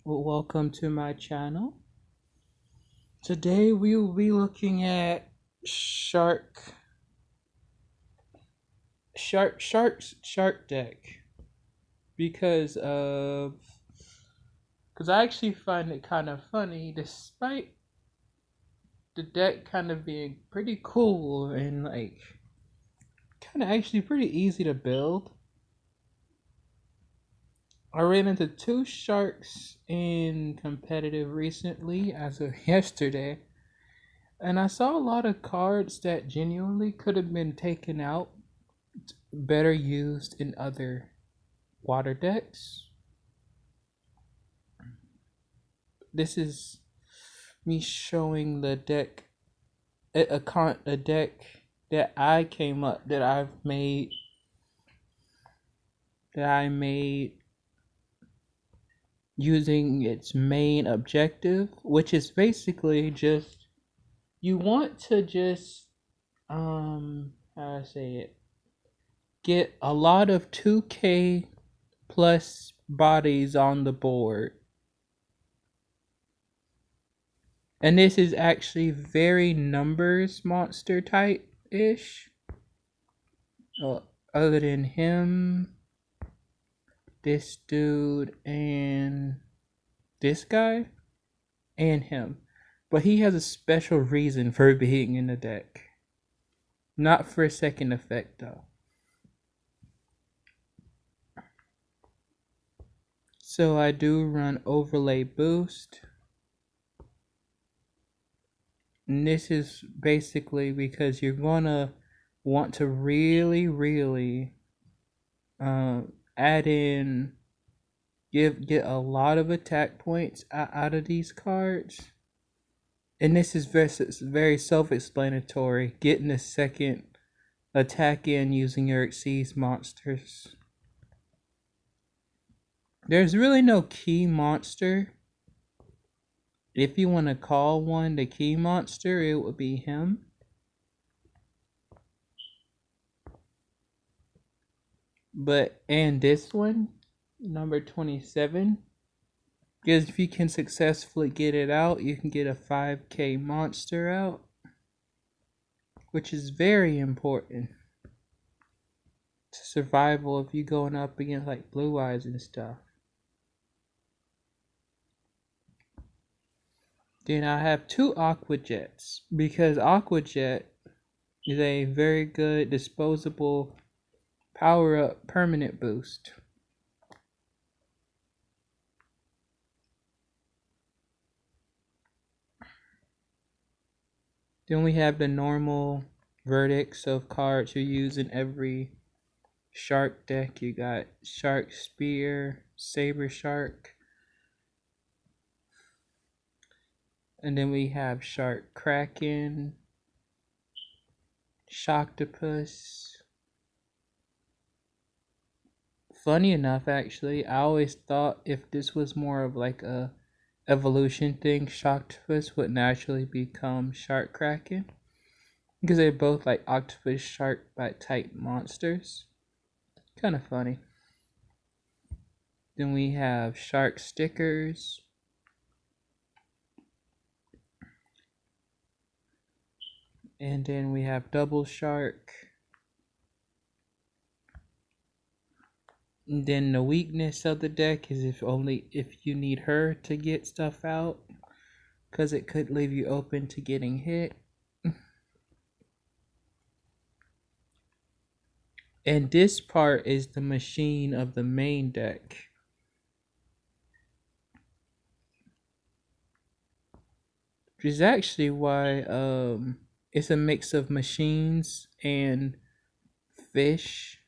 Well, welcome to my channel. Today we will be looking at Shark Deck because I actually find it kind of funny, despite the deck kind of being pretty cool and kind of actually pretty easy to build. I ran into two sharks in competitive recently, as of yesterday, and I saw a lot of cards that genuinely could have been taken out, better used in other water decks. This is me showing the deck, a deck that I made using its main objective, which is basically just you want to just how I say it, get a lot of 2K plus bodies on the board. And this is actually very numbers monster type ish. Other than him, this dude, and this guy, and him. But he has a special reason for being in the deck. Not for a second effect though. So I do run overlay boost. And this is basically because you're gonna want to really add in, get a lot of attack points out of these cards. And this is very self-explanatory. Getting a second attack in using your Xyz monsters. There's really no key monster. If you want to call one the key monster, it would be him. And this one, number 27, because if you can successfully get it out, you can get a 5K monster out, which is very important to survival if you're going up against like Blue Eyes and stuff. Then I have two Aqua Jets, because Aqua Jet is a very good disposable power up permanent boost. Then we have the normal verdicts of cards you use in every shark deck. You got Shark Spear, Saber Shark, and then we have Shark Kraken, Shocktopus. Funny enough, actually, I always thought if this was more of like a evolution thing, Shocktopus would naturally become Shark Kraken, because they're both like octopus shark type monsters. Kind of funny. Then we have shark stickers. And then we have double shark. And then the weakness of the deck is if you need her to get stuff out, because it could leave you open to getting hit. And this part is the machine of the main deck. Which is actually why it's a mix of machines and fish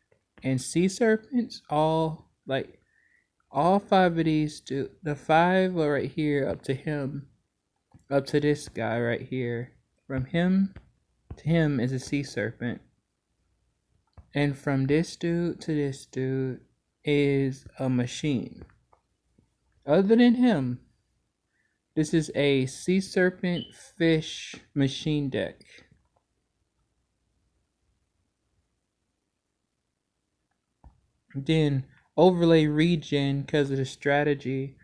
and sea serpents. All five of these do. The five are right here up to him, up to this guy right here. From him to him is a sea serpent. And from this dude to this dude is a machine. Other than him, this is a sea serpent fish machine deck. Then overlay regen, because of the strategy,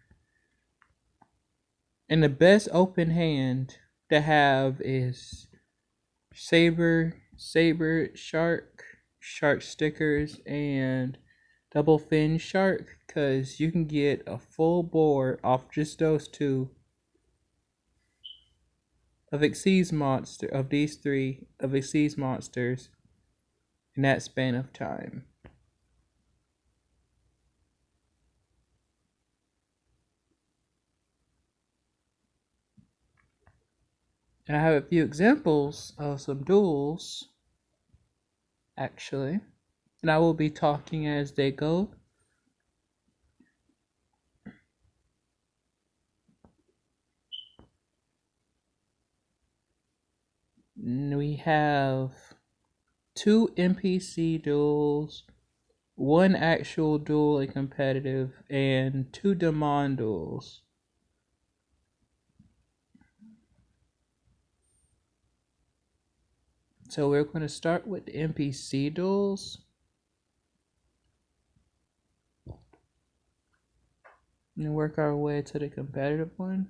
And the best open hand to have is saber shark, shark stickers, and double fin shark, because you can get a full board off just those two of Xyz monster of these three of Xyz monsters in that span of time. And I have a few examples of some duels, actually. And I will be talking as they go. We have two NPC duels, one actual duel and competitive, and two Demon duels. So we're going to start with the NPC duels. And work our way to the competitive one.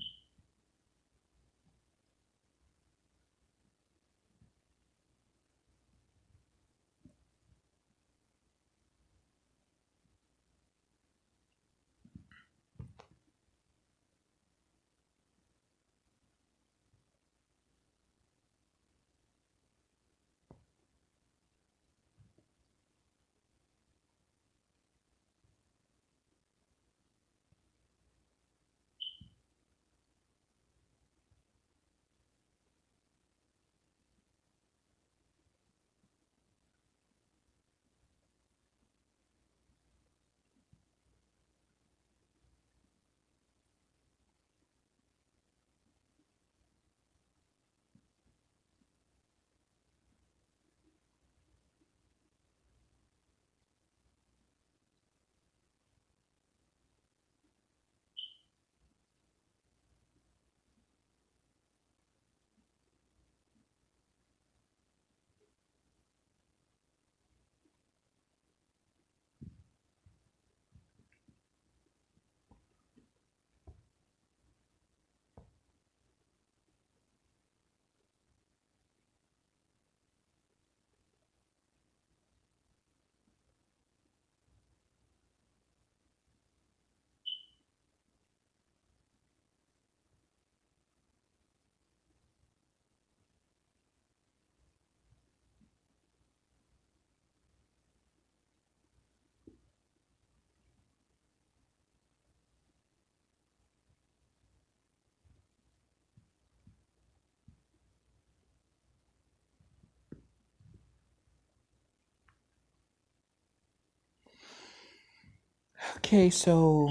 Okay, so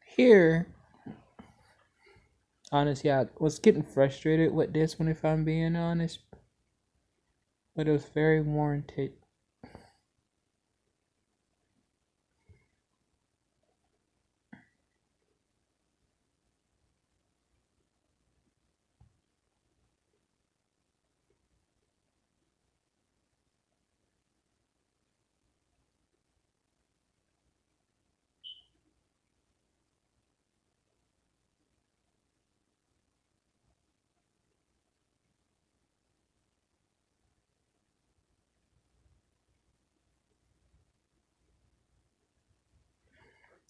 here, honestly, I was getting frustrated with this one, if I'm being honest, but it was very warranted.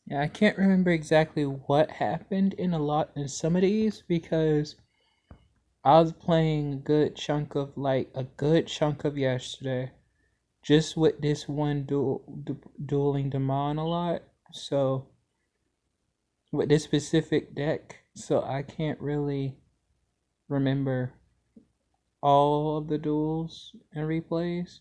Yeah, I can't remember exactly what happened in some of these because I was playing a good chunk of yesterday, just with this one dueling Demon a lot. So with this specific deck, so I can't really remember all of the duels and replays.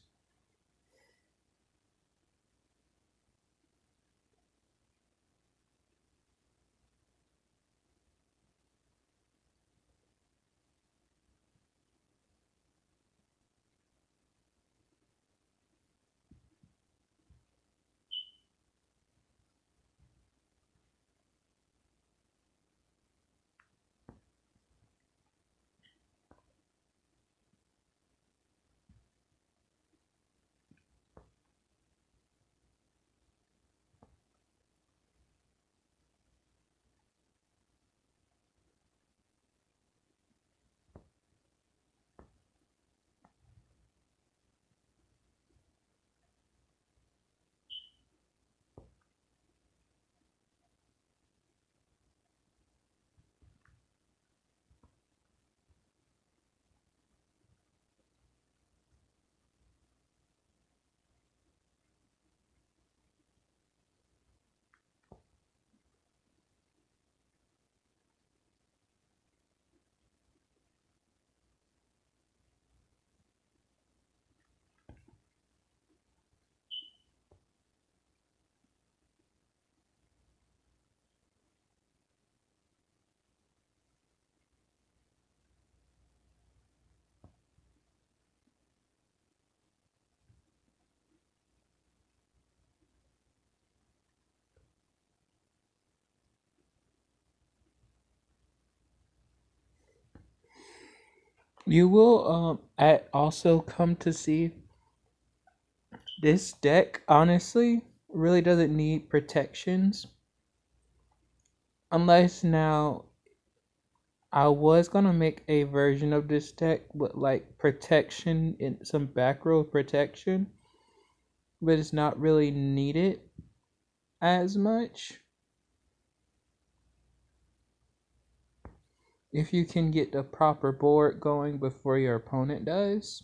You will also come to see this deck honestly really doesn't need protections unless now I was gonna make a version of this deck with like protection and some back row protection, but it's not really needed as much if you can get the proper board going before your opponent does.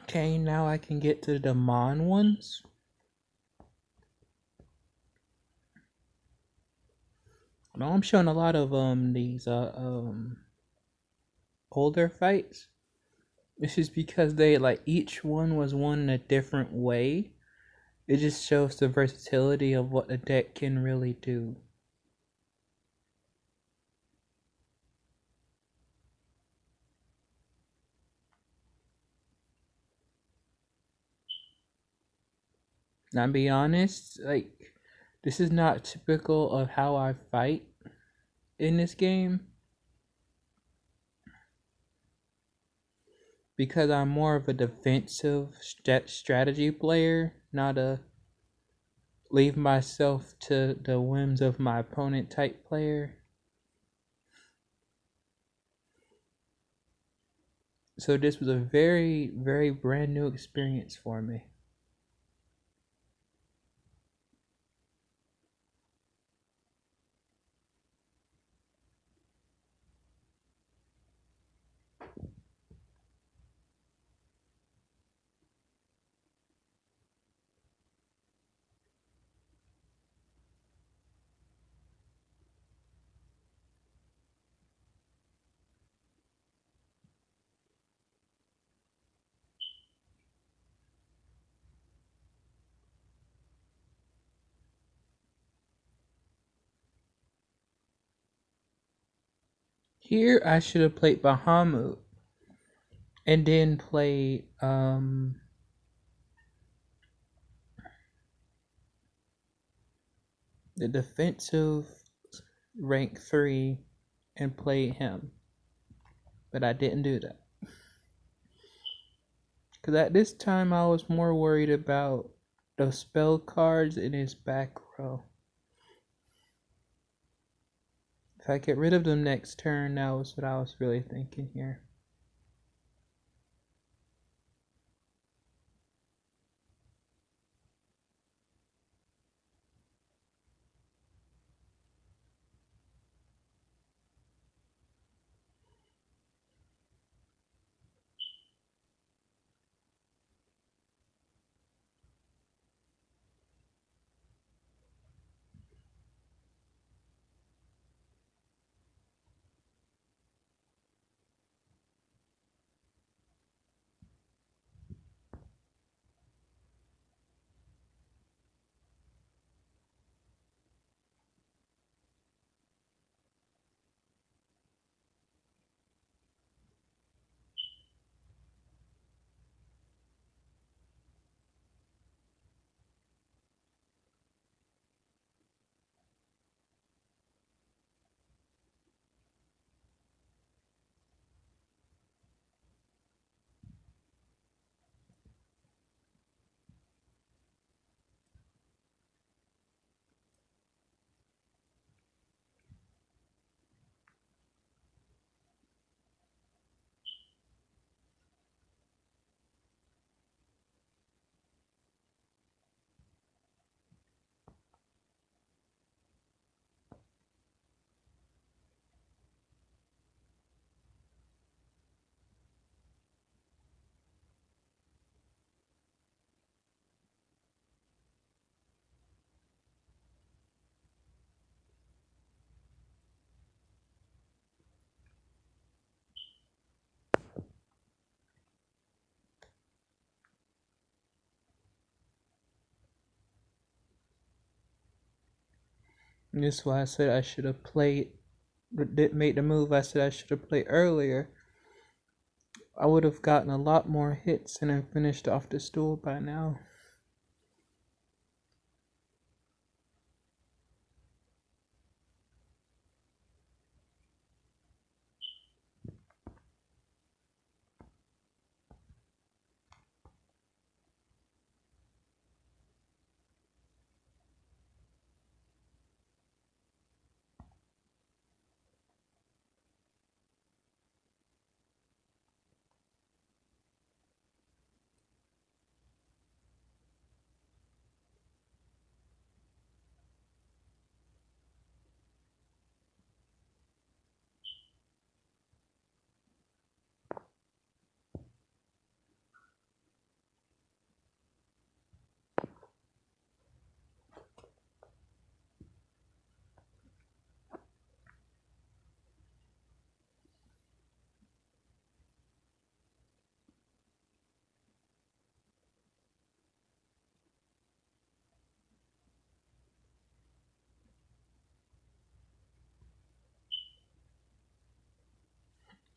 Okay, now I can get to the Mon ones. No, I'm showing a lot of these older fights. This is because they like each one was won in a different way. It just shows the versatility of what the deck can really do. Now, to be honest, like this is not typical of how I fight in this game because I'm more of a defensive strategy player, not a leave myself to the whims of my opponent type player. So this was a very, very brand new experience for me. Here I should have played Bahamut and then played the defensive rank 3 and played him. But I didn't do that. Because at this time I was more worried about the spell cards in his back row. If I get rid of them next turn, that was what I was really thinking here. And this is why I said I should have played, didn't make the move I said I should have played earlier. I would have gotten a lot more hits and then finished off the stool by now.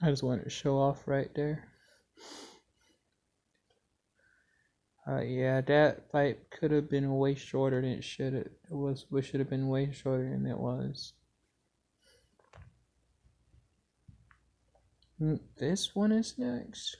I just wanted to show off right there. Yeah, that fight could have been way shorter than it should have. It should have been way shorter than it was. This one is next.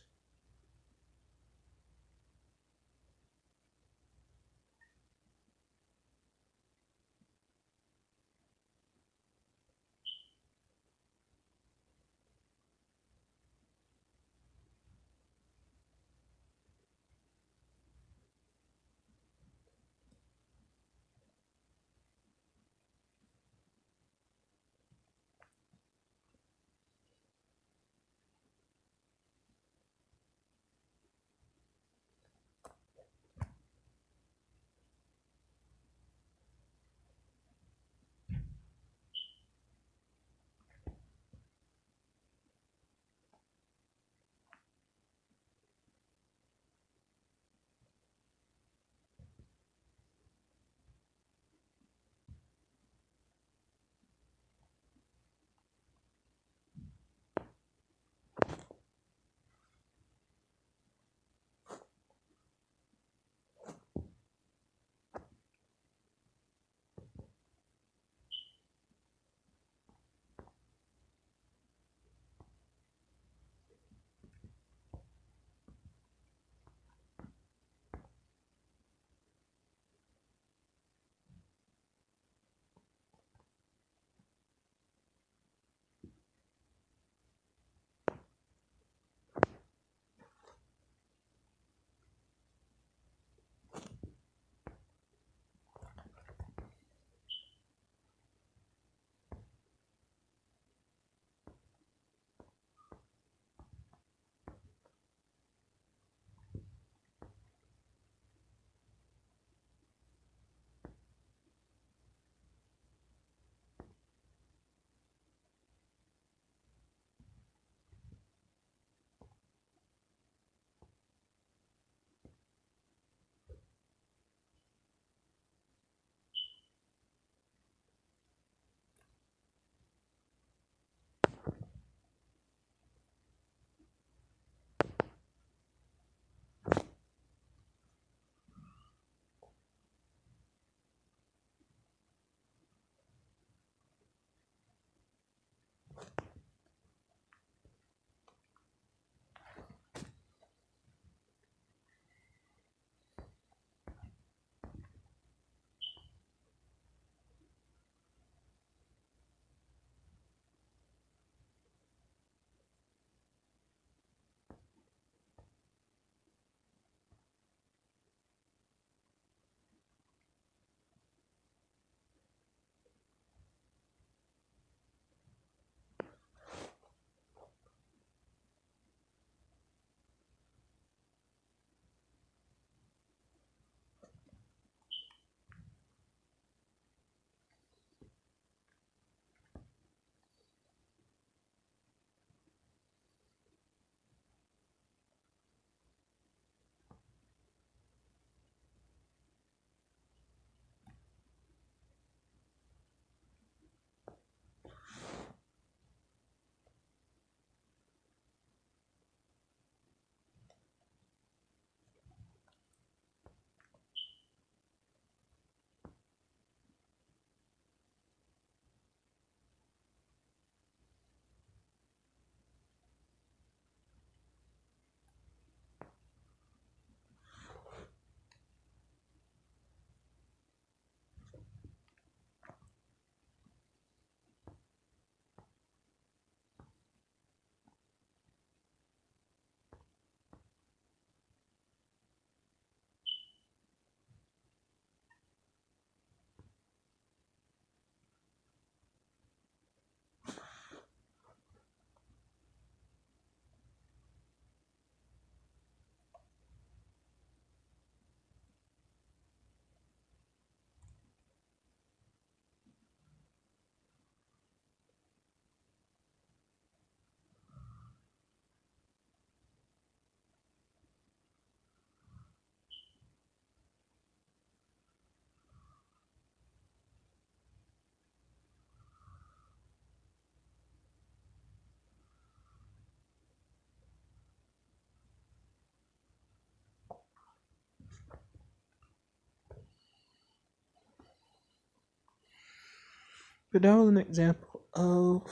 But that was an example of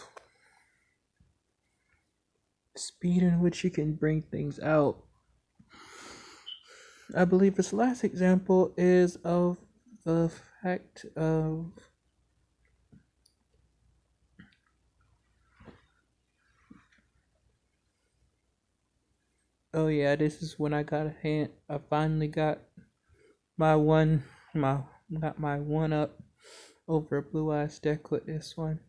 speed in which you can bring things out. I believe this last example is of the fact of, oh yeah, this is when I got a hint. I finally got my one, my got my one up over Blue Eyes deck with this one.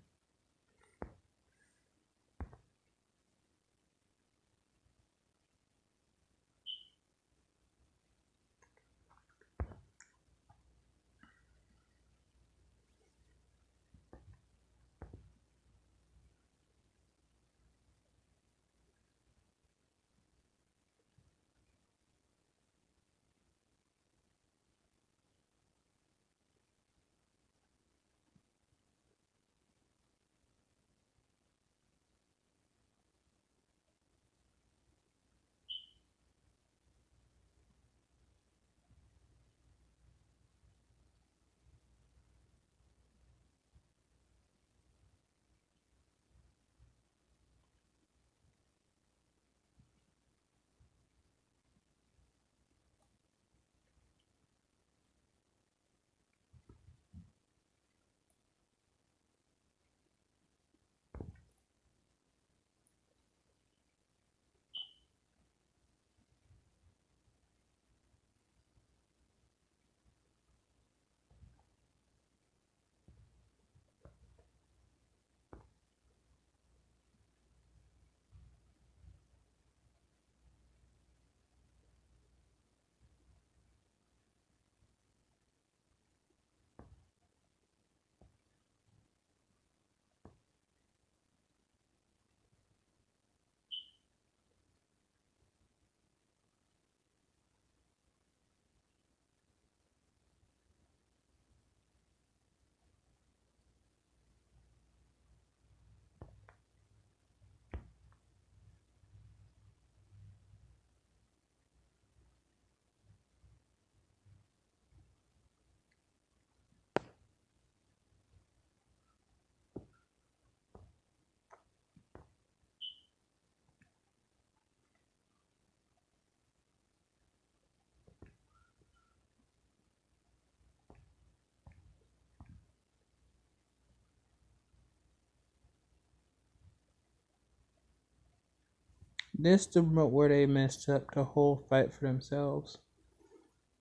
This the moment where they messed up the whole fight for themselves.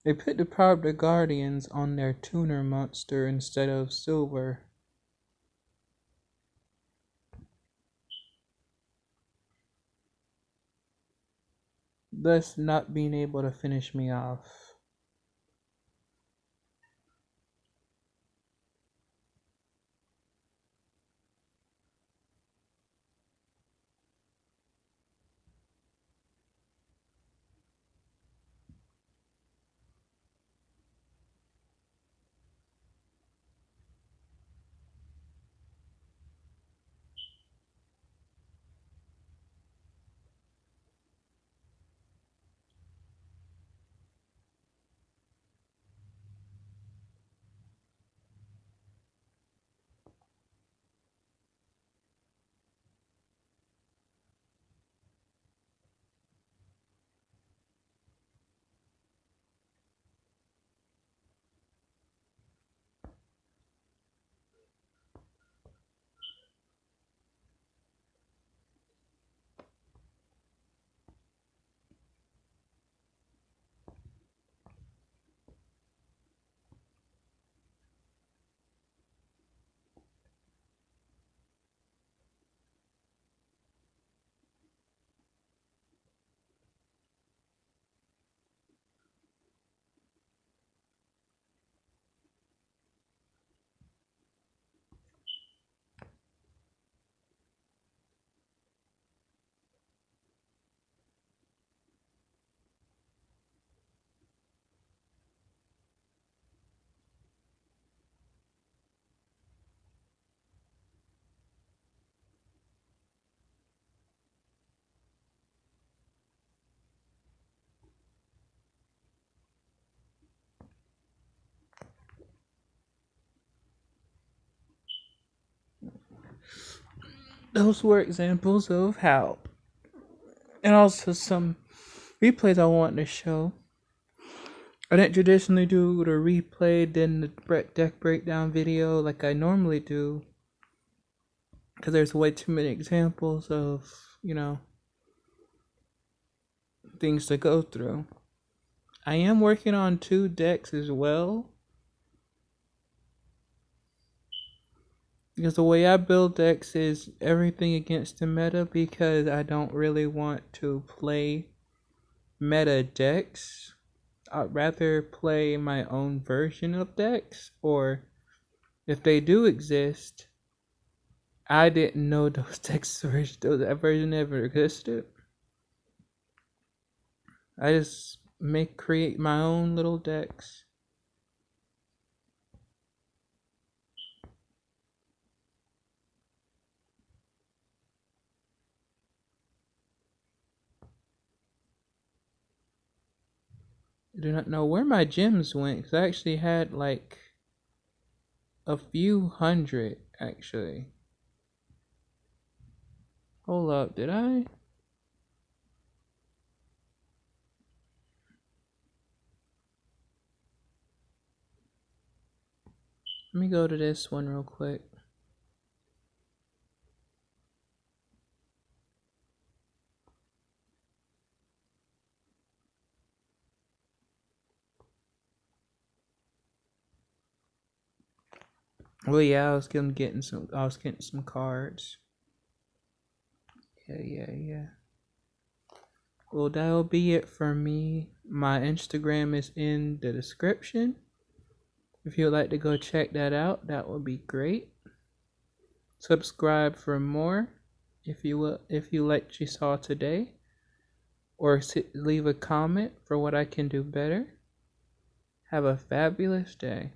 They put the power of the Guardians on their tuner monster instead of Silver, thus not being able to finish me off. those were examples of how, and also some replays I want to show. I didn't traditionally do the replay, then the deck breakdown video like I normally do, because there's way too many examples of, things to go through. I am working on 2 decks as well, because the way I build decks is everything against the meta, because I don't really want to play meta decks. I'd rather play my own version of decks, or if they do exist, I didn't know those decks that version ever existed. I just create my own little decks. I do not know where my gems went, because I actually had like a few hundred actually. Hold up, did I? Let me go to this one real quick. Well, yeah, I was getting some cards. Yeah. Well, that'll be it for me. My Instagram is in the description. If you'd like to go check that out, that would be great. Subscribe for more if you like what you saw today, or leave a comment for what I can do better. Have a fabulous day.